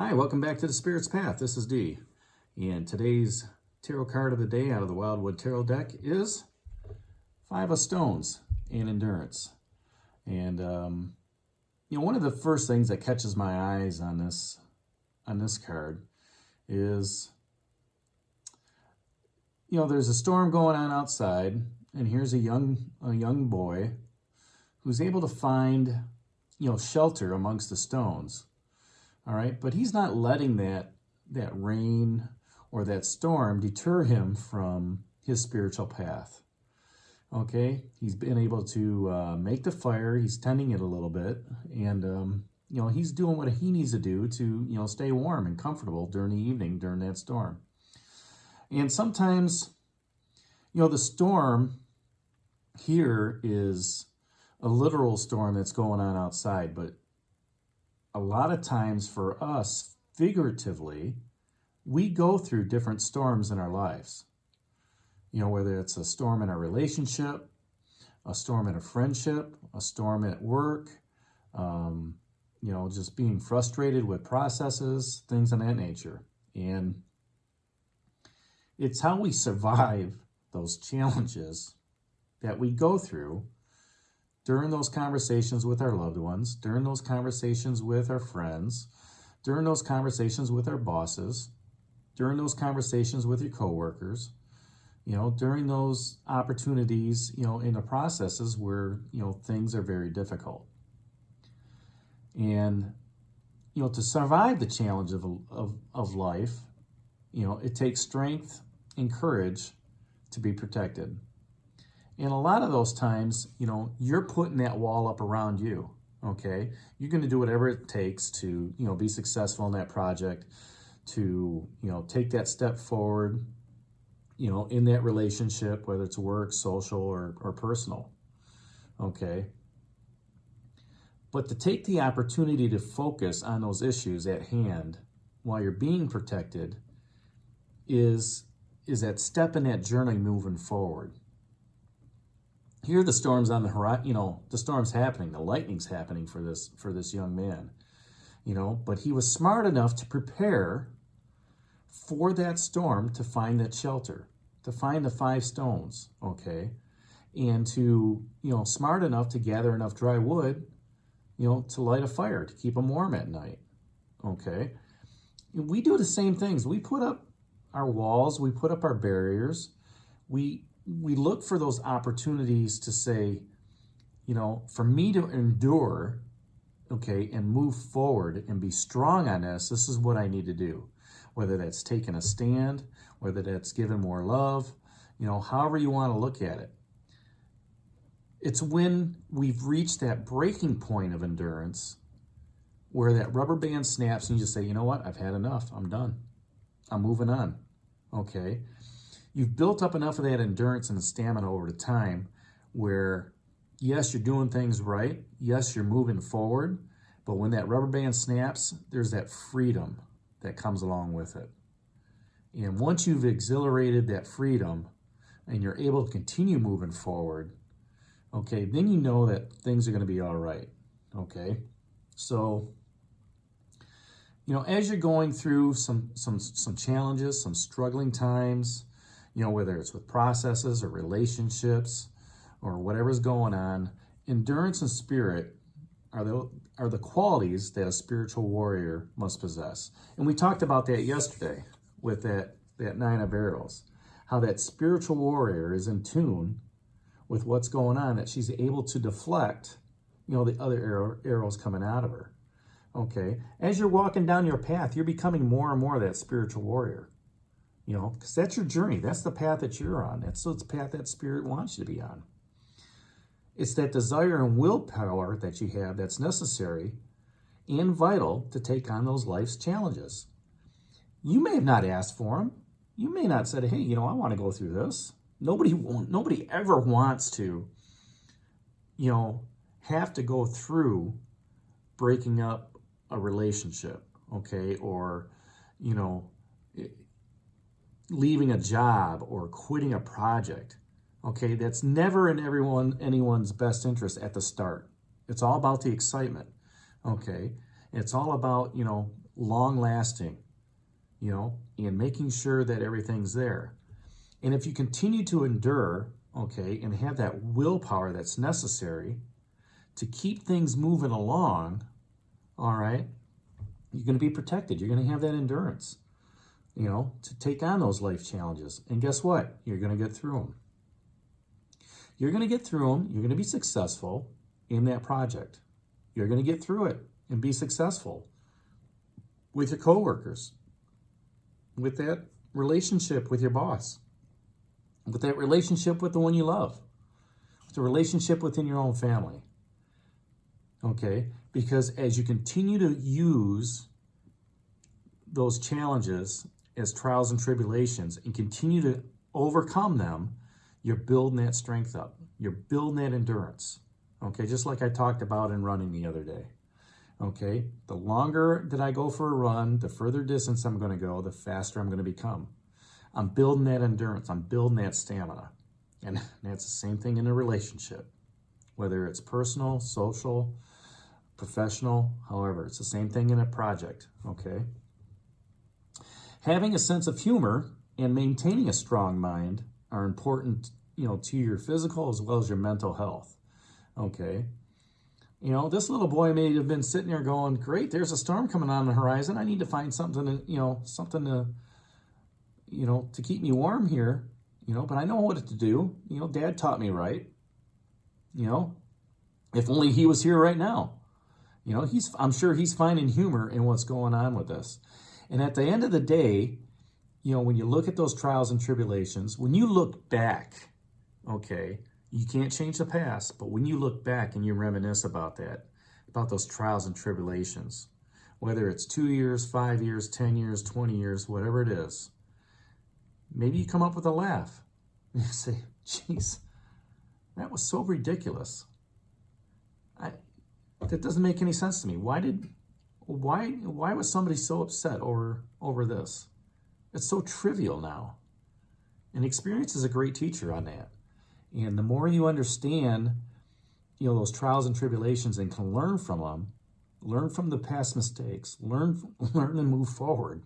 Hi, welcome back to the Spirit's Path. This is Dee. And today's tarot card of the day out of the Wildwood Tarot deck is Five of Stones and Endurance. And, one of the first things that catches my eyes on this card is, there's a storm going on outside, and here's a young boy who's able to find, shelter amongst the stones. All right, but he's not letting that rain or that storm deter him from his spiritual path. Okay, he's been able to make the fire. He's tending it a little bit, and he's doing what he needs to do to stay warm and comfortable during the evening during that storm. And sometimes, the storm here is a literal storm that's going on outside, but a lot of times for us, figuratively, we go through different storms in our lives. Whether it's a storm in a relationship, a storm in a friendship, a storm at work, just being frustrated with processes, things of that nature. And it's how we survive those challenges that we go through during those conversations with our loved ones, during those conversations with our friends, during those conversations with our bosses, during those conversations with your coworkers, during those opportunities, in the processes where, things are very difficult. And, to survive the challenge of life, it takes strength and courage to be protected. And a lot of those times, you're putting that wall up around you, okay? You're going to do whatever it takes to, be successful in that project, to, take that step forward, in that relationship, whether it's work, social, or personal, okay? But to take the opportunity to focus on those issues at hand while you're being protected is that step in that journey moving forward. Here the storm's on the horizon, the storm's happening, the lightning's happening for this young man, but he was smart enough to prepare for that storm, to find that shelter, to find the 5 stones, okay, and to, smart enough to gather enough dry wood, to light a fire, to keep him warm at night, okay. And we do the same things. We put up our walls, we put up our barriers, we look for those opportunities to say, for me to endure, okay, and move forward and be strong on this is what I need to do. Whether that's taking a stand, whether that's giving more love, however you want to look at it. It's when we've reached that breaking point of endurance where that rubber band snaps and you just say, you know what, I've had enough, I'm done. I'm moving on, okay? You've built up enough of that endurance and stamina over the time where, yes, you're doing things right. Yes, you're moving forward. But when that rubber band snaps, there's that freedom that comes along with it. And once you've exhilarated that freedom and you're able to continue moving forward, okay, then you know that things are going to be all right, okay? So, as you're going through some challenges, some struggling times, whether it's with processes or relationships or whatever's going on, endurance and spirit are the qualities that a spiritual warrior must possess. And we talked about that yesterday with that 9 of arrows, how that spiritual warrior is in tune with what's going on, that she's able to deflect, the other arrows coming out of her. Okay, as you're walking down your path, you're becoming more and more that spiritual warrior. Because that's your journey. That's the path that you're on. That's the path that Spirit wants you to be on. It's that desire and willpower that you have that's necessary and vital to take on those life's challenges. You may have not asked for them. You may not have said, hey, I want to go through this. Nobody ever wants to, have to go through breaking up a relationship, okay, or, leaving a job or quitting a project, okay? That's never in anyone's best interest at the start. It's all about the excitement, okay? It's all about, long-lasting, and making sure that everything's there. And if you continue to endure, okay, and have that willpower that's necessary to keep things moving along, all right, you're going to be protected. You're going to have that endurance, to take on those life challenges. And guess what? You're going to get through them. You're going to get through them. You're going to be successful in that project. You're going to get through it and be successful with your coworkers, with that relationship with your boss, with that relationship with the one you love, with the relationship within your own family. Okay? Because as you continue to use those challenges as trials and tribulations and continue to overcome them, you're building that strength up. You're building that endurance. Okay? Just like I talked about in running the other day. Okay? The longer that I go for a run, the further distance I'm going to go, the faster I'm going to become. I'm building that endurance. I'm building that stamina. And that's the same thing in a relationship. Whether it's personal, social, professional, however, it's the same thing in a project, okay? Having a sense of humor and maintaining a strong mind are important, to your physical as well as your mental health, okay? This little boy may have been sitting there going, great, there's a storm coming on the horizon. I need to find something to keep me warm here, but I know what to do. Dad taught me right. If only he was here right now. I'm sure he's finding humor in what's going on with this. And at the end of the day, when you look at those trials and tribulations, when you look back, okay, you can't change the past, but when you look back and you reminisce about those trials and tribulations, whether it's 2 years, 5 years, 10 years, 20 years, whatever it is, maybe you come up with a laugh. And you say, geez, that was so ridiculous. That doesn't make any sense to me. Why was somebody so upset over this? It's so trivial now. And experience is a great teacher on that. And the more you understand, those trials and tribulations and can learn from them, learn from the past mistakes, learn and move forward.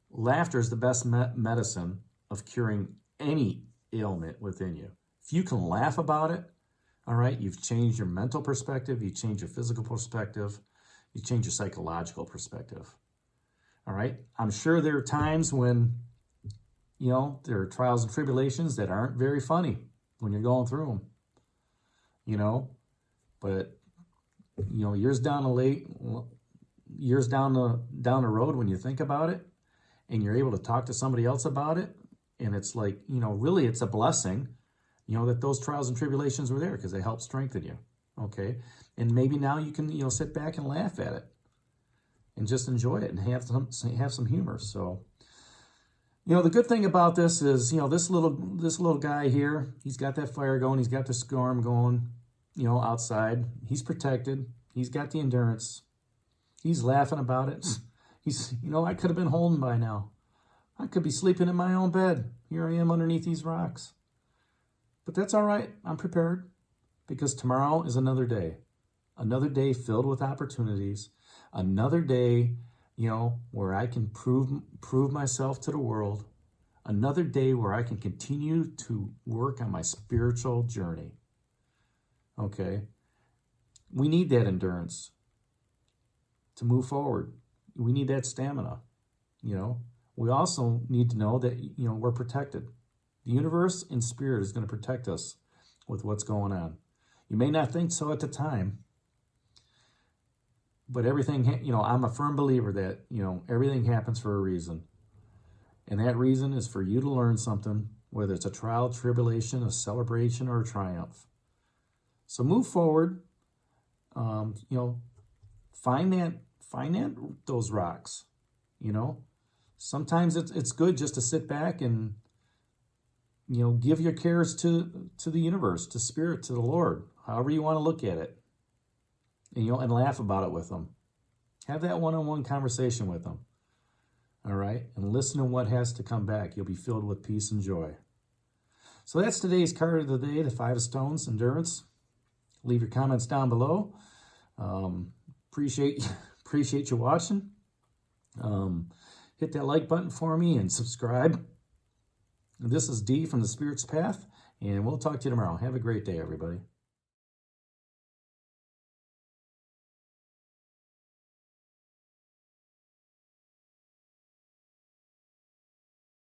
Laughter is the best medicine of curing any ailment within you. If you can laugh about it, all right, you've changed your mental perspective, you change your physical perspective, you change your psychological perspective. All right, I'm sure there are times when, there are trials and tribulations that aren't very funny when you're going through them, but, years down the road when you think about it and you're able to talk to somebody else about it, and it's like, really it's a blessing, that those trials and tribulations were there because they helped strengthen you, okay? And maybe now you can, sit back and laugh at it and just enjoy it and have some humor. So, the good thing about this is, this little guy here, he's got that fire going, he's got the storm going, outside. He's protected. He's got the endurance. He's laughing about it. He's, I could have been home by now. I could be sleeping in my own bed. Here I am underneath these rocks. But that's all right. I'm prepared because tomorrow is another day filled with opportunities, another day, where I can prove myself to the world, another day where I can continue to work on my spiritual journey. Okay? We need that endurance to move forward. We need that stamina, We also need to know that, we're protected. The universe and spirit is going to protect us with what's going on. You may not think so at the time, but everything, I'm a firm believer that, everything happens for a reason. And that reason is for you to learn something, whether it's a trial, tribulation, a celebration, or a triumph. So move forward, find those rocks, Sometimes it's good just to sit back and, give your cares to the universe, to spirit, to the Lord, however you want to look at it, and laugh about it with them. Have that one-on-one conversation with them, all right? And listen to what has to come back. You'll be filled with peace and joy. So that's today's card of the day, the 5 of Stones, Endurance. Leave your comments down below. Appreciate appreciate you watching. Hit that like button for me and subscribe. This is Dee from The Spirit's Path, and we'll talk to you tomorrow. Have a great day, everybody.